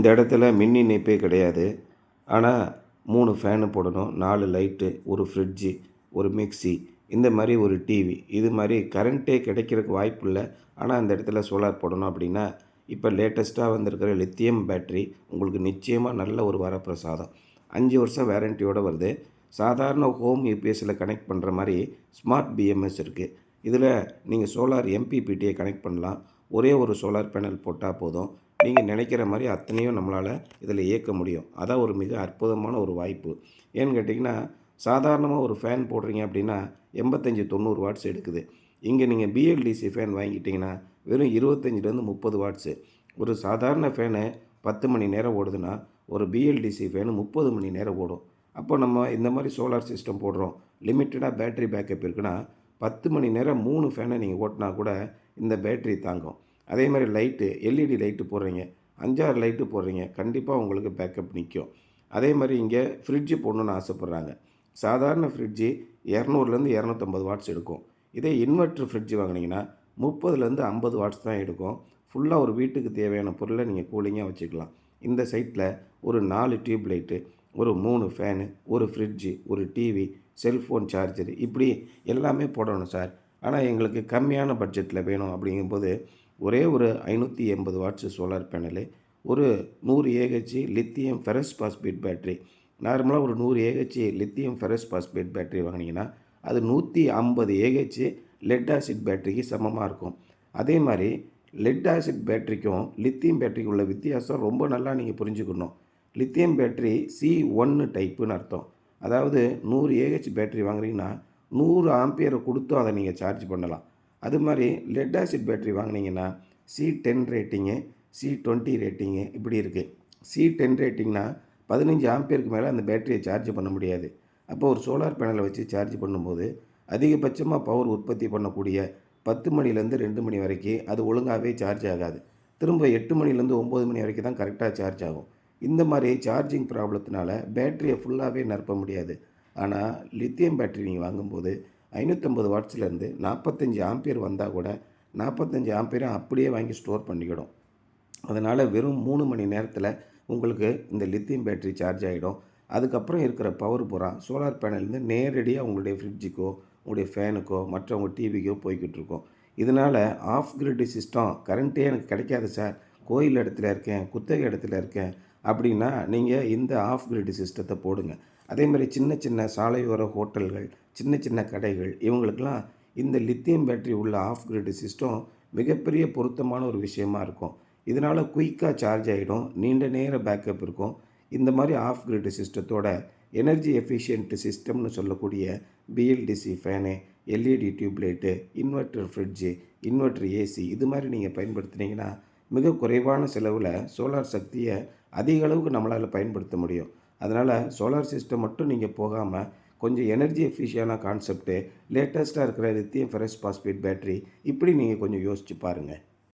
இந்த இடத்துல மின் இணைப்பே கிடையாது. ஆனால் 3 ஃபேனு போடணும், 4 லைட்டு, ஒரு ஃப்ரிட்ஜு, ஒரு மிக்ஸி, இந்த மாதிரி ஒரு டிவி. இது மாதிரி கரண்ட்டே கிடைக்கிறதுக்கு வாய்ப்பு இல்லை. ஆனால் அந்த இடத்துல சோலார் போடணும் அப்படின்னா, இப்போ லேட்டஸ்ட்டாக வந்திருக்கிற லித்தியம் பேட்டரி உங்களுக்கு நிச்சயமாக நல்ல ஒரு வரப்பிரசாதம். 5 வருஷம் வேரண்டியோடு வருது. சாதாரண ஹோம் யூபிஎஸ்சில் கனெக்ட் பண்ணுற மாதிரி ஸ்மார்ட் பிஎம்எஸ் இருக்குது. இதில் நீங்கள் சோலார் எம்பிபிடியை கனெக்ட் பண்ணலாம். ஒரே ஒரு சோலார் பேனல் போட்டால் போதும். நீங்கள் நினைக்கிற மாதிரி அத்தனையும் நம்மளால் இதில் இயக்க முடியும். அதான் ஒரு மிக அற்புதமான ஒரு வாய்ப்பு. ஏன்னு கேட்டிங்கன்னா, சாதாரணமாக ஒரு ஃபேன் போடுறீங்க அப்படின்னா 85-90 வாட்ஸ் எடுக்குது. இங்கே நீங்கள் பிஎல்டிசி ஃபேன் வாங்கிட்டிங்கன்னா வெறும் 25லேருந்து 30 வாட்ஸு. ஒரு சாதாரண ஃபேனு 10 மணி நேரம் ஓடுதுன்னா, ஒரு பிஎல்டிசி ஃபேனு 30 மணி நேரம் ஓடும். அப்போ நம்ம இந்த மாதிரி சோலார் சிஸ்டம் போடுறோம், லிமிட்டடாக பேட்டரி பேக்கப் இருக்குன்னா 10 மணி நேரம் 3 ஃபேனை நீங்கள் ஓட்டினா கூட இந்த பேட்டரி தாங்கும். அதே மாதிரி லைட்டு, எல்இடி லைட்டு போடுறீங்க, 5-6 லைட்டு போடுறீங்க, கண்டிப்பாக உங்களுக்கு பேக்கப் நிற்கும். அதே மாதிரி இங்கே ஃப்ரிட்ஜு போடணுன்னு ஆசைப்பட்றாங்க. சாதாரண ஃப்ரிட்ஜு 200லேருந்து 250 வாட்ஸ் எடுக்கும். இதே இன்வெர்ட்ரு ஃப்ரிட்ஜு வாங்கினீங்கன்னா 30லேருந்து 50 வாட்ஸ் தான் எடுக்கும். ஃபுல்லாக ஒரு வீட்டுக்கு தேவையான பொருளை நீங்கள் கூலிங்காக வச்சுக்கலாம். இந்த சைட்டில் ஒரு 4 டியூப் லைட்டு, ஒரு 3 ஃபேனு, ஒரு ஃப்ரிட்ஜு, ஒரு டிவி, செல்ஃபோன் சார்ஜரு, இப்படி எல்லாமே போடணும் சார். ஆனால் எங்களுக்கு கம்மியான பட்ஜெட்டில் வேணும் அப்படிங்கும்போது ஒரே ஒரு 580 வாட்ஸு சோலார் பேனலு, ஒரு 100 AH lithium ferrous phosphate battery. நார்மலாக ஒரு 100 AH lithium ferrous phosphate battery வாங்கினீங்கன்னா அது 150 ஏஹெச் லெட் ஆசிட் பேட்டரிக்கு சமமாக இருக்கும். அதே மாதிரி லெட் ஆசிட் பேட்டரிக்கும் லித்தியம் பேட்டரிக்கு உள்ள வித்தியாசம் ரொம்ப நல்லா நீங்கள் புரிஞ்சுக்கணும். லித்தியம் பேட்டரி C1 டைப்புன்னு அர்த்தம். அதாவது 100 ஏஹெச் பேட்டரி வாங்குறீங்கன்னா 100 ஆம்பியரை கொடுத்தும் அதை நீங்கள் சார்ஜ் பண்ணலாம். அது மாதிரி லெட் ஆசிட் பேட்டரி வாங்கினீங்கன்னா C10 ரேட்டிங்கு, C20 ரேட்டிங்கு இப்படி இருக்குது. C10 ரேட்டிங்னா 15 ஆம்பியருக்கு மேலே அந்த பேட்டரியை சார்ஜ் பண்ண முடியாது. அப்போ ஒரு சோலார் பேனலை வச்சு சார்ஜ் பண்ணும்போது அதிகபட்சமாக பவர் உற்பத்தி பண்ணக்கூடிய 10 மணிலேருந்து 2 மணி வரைக்கும் அது ஒழுங்காகவே சார்ஜ் ஆகாது. திரும்ப 8 மணிலேருந்து 9 மணி வரைக்கும் தான் கரெக்டாக சார்ஜ் ஆகும். இந்த மாதிரி சார்ஜிங் ப்ராப்ளத்தினால பேட்டரியை ஃபுல்லாகவே நிரப்ப முடியாது. ஆனால் லித்தியம் பேட்டரி நீங்கள் வாங்கும்போது 550 வாட்ஸ்லேருந்து 45 ஆம்பியர் வந்தால் கூட 45 ஆம்பியரை அப்படியே வாங்கி ஸ்டோர் பண்ணிக்கிடும். அதனால் வெறும் 3 மணி நேரத்தில் உங்களுக்கு இந்த லித்தியம் பேட்டரி சார்ஜ் ஆகிடும். அதுக்கப்புறம் இருக்கிற பவர் பூரா சோலார் பேனல்லேருந்து நேரடியாக உங்களுடைய ஃப்ரிட்ஜுக்கோ, உங்களுடைய ஃபேனுக்கோ, மற்ற உங்கள் டிவிக்கோ போய்கிட்டு இருக்கும். இதனால் ஆஃப் கிரிட் சிஸ்டம் கரண்ட்டே எனக்கு கிடைக்காது சார், கோயில் இடத்துல இருக்கேன், குத்தகை இடத்துல இருக்கேன் அப்படின்னா நீங்கள் இந்த ஆஃப் கிரிட் சிஸ்டத்தை போடுங்க. அதே மாதிரி சின்ன சின்ன சாலையோர ஹோட்டல்கள், சின்ன சின்ன கடைகள், இவங்களுக்கெல்லாம் இந்த லித்தியம் பேட்டரி உள்ள ஆஃப் கிரிட் சிஸ்டம் மிகப்பெரிய பொருத்தமான ஒரு விஷயமா இருக்கும். இதனால் குயிக்காக சார்ஜ் ஆகிடும், நீண்ட நேர பேக்கப் இருக்கும். இந்த மாதிரி ஆஃப் கிரிட் சிஸ்டத்தோட எனர்ஜி எஃபிஷியன்ட் சிஸ்டம்னு சொல்லக்கூடிய BLDC fan, LED tube light, inverter fridge, inverter AC, இது மாதிரி நீங்கள் பயன்படுத்தினீங்கன்னா மிக குறைவான செலவில் சோலார் சக்தியை அதிக அளவுக்கு நம்மளால் பயன்படுத்த முடியும். அதனால் சோலார் சிஸ்டம் மட்டும் நீங்கள் போகாமல் கொஞ்சம் எனர்ஜி எஃபிஷியனான கான்செப்ட்டு, லேட்டஸ்ட்டாக இருக்கிற லித்தியம் ஃபெரஸ் பாஸ்பேட் பேட்டரி, இப்படி நீங்கள் கொஞ்சம் யோசித்து பாருங்கள்.